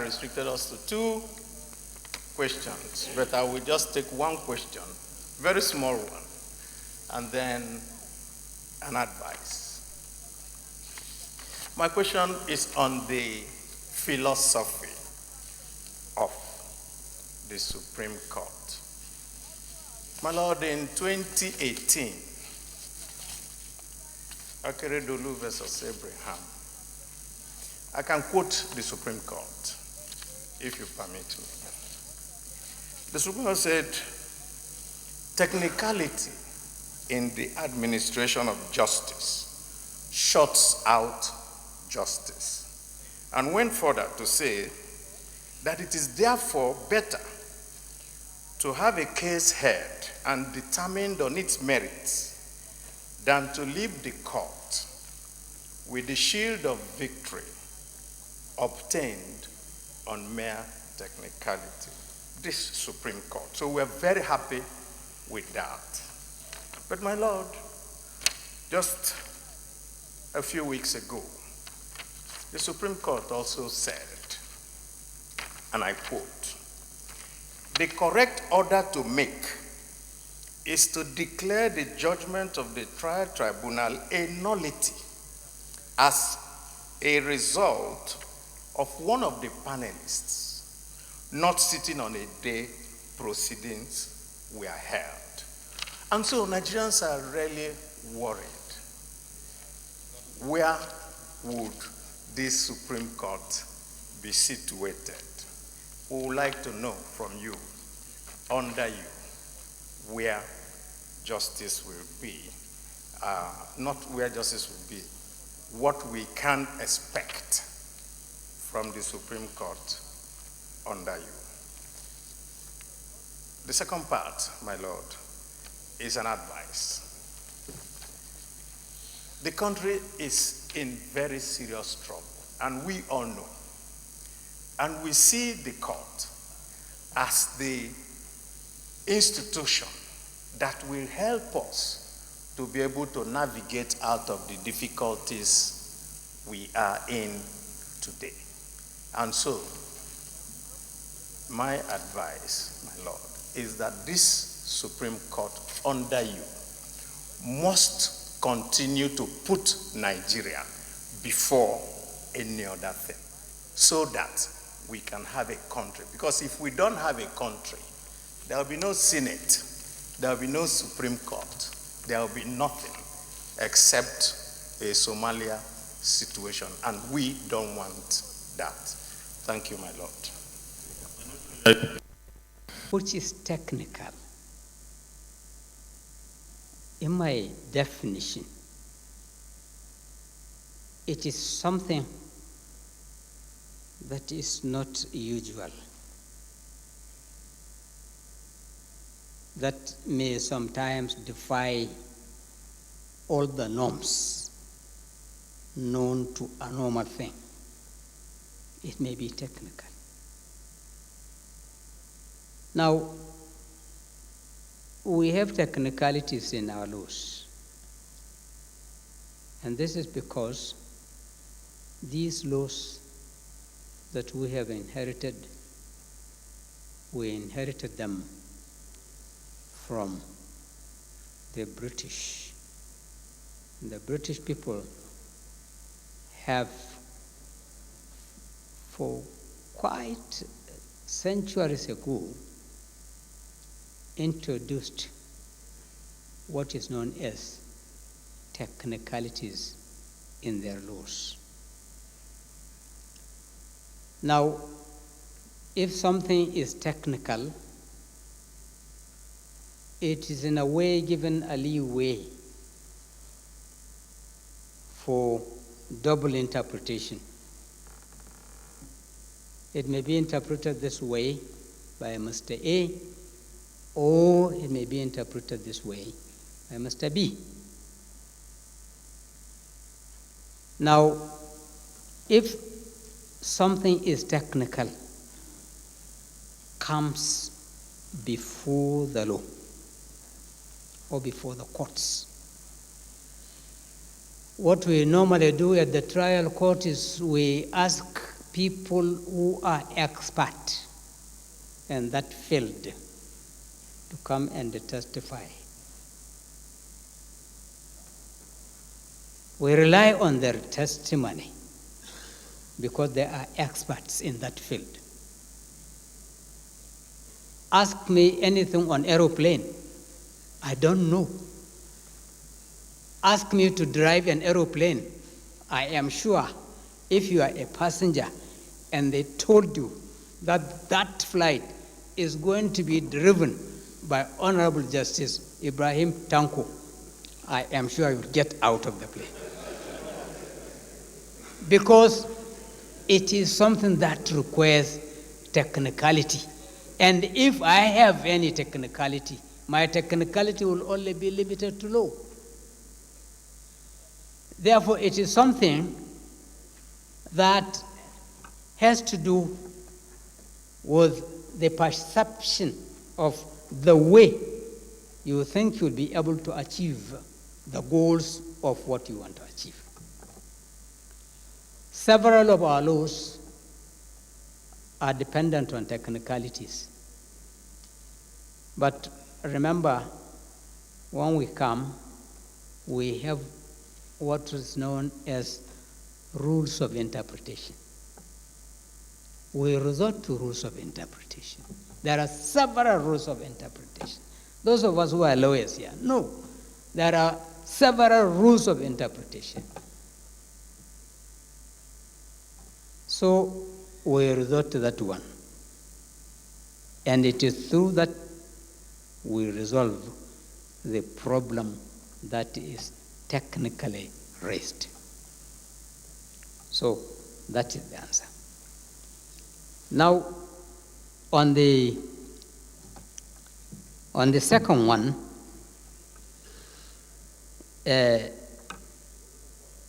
Restricted us to 2 questions, but I will just take 1 question, very small one, and then an advice. My question is on the philosophy of the Supreme Court. My Lord, in 2018, Akeredolu versus Abraham, I can quote the Supreme Court, if you permit me. The Supreme Court said, technicality in the administration of justice shuts out justice, and went further to say that it is therefore better to have a case heard and determined on its merits than to leave the court with the shield of victory obtained on mere technicality. This Supreme Court. So we're very happy with that. But my Lord, just a few weeks ago, the Supreme Court also said, and I quote, the correct order to make is to declare the judgment of the trial tribunal a nullity as a result of one of the panelists not sitting on a day proceedings were held. And so Nigerians are really worried. Where would this Supreme Court be situated? We would like to know from you, under you, where justice will be. Not where justice will be, what we can expect from the Supreme Court under you. The second part, my Lord, is an advice. The country is in very serious trouble, and we all know. And we see the court as the institution that will help us to be able to navigate out of the difficulties we are in today. And so, my advice, my Lord, is that this Supreme Court under you must continue to put Nigeria before any other thing, so that we can have a country. Because if we don't have a country, there will be no Senate, there will be no Supreme Court, there will be nothing except a Somalia situation, and we don't want that. Thank you, my Lord. Which is technical. In my definition, it is something that is not usual, that may sometimes defy all the norms known to a normal thing. It may be technical. Now, we have technicalities in our laws, and this is because these laws that we have inherited, we inherited them from the British. The British people have, for quite centuries ago, introduced what is known as technicalities in their laws. Now, if something is technical, it is in a way given a leeway for double interpretation. It may be interpreted this way by Mr. A, or it may be interpreted this way by Mr. B. Now, if something is technical, comes before the law or before the courts, what we normally do at the trial court is we ask people who are expert in that field to come and testify. We rely on their testimony because they are experts in that field. Ask me anything on aeroplane, I don't know. Ask me to drive an aeroplane, I am sure if you are a passenger and they told you that that flight is going to be driven by Honorable Justice Ibrahim Tanko, I am sure you'll get out of the plane. Because it is something that requires technicality. And if I have any technicality, my technicality will only be limited to law. Therefore, it is something that has to do with the perception of the way you think you'll be able to achieve the goals of what you want to achieve. Several of our laws are dependent on technicalities. But remember, when we come, we have what is known as rules of interpretation. We resort to rules of interpretation. There are several rules of interpretation. Those of us who are lawyers here, no, there are several rules of interpretation. So we resort to that one. And it is through that we resolve the problem that is technically raised. So that is the answer. Now, on the second one,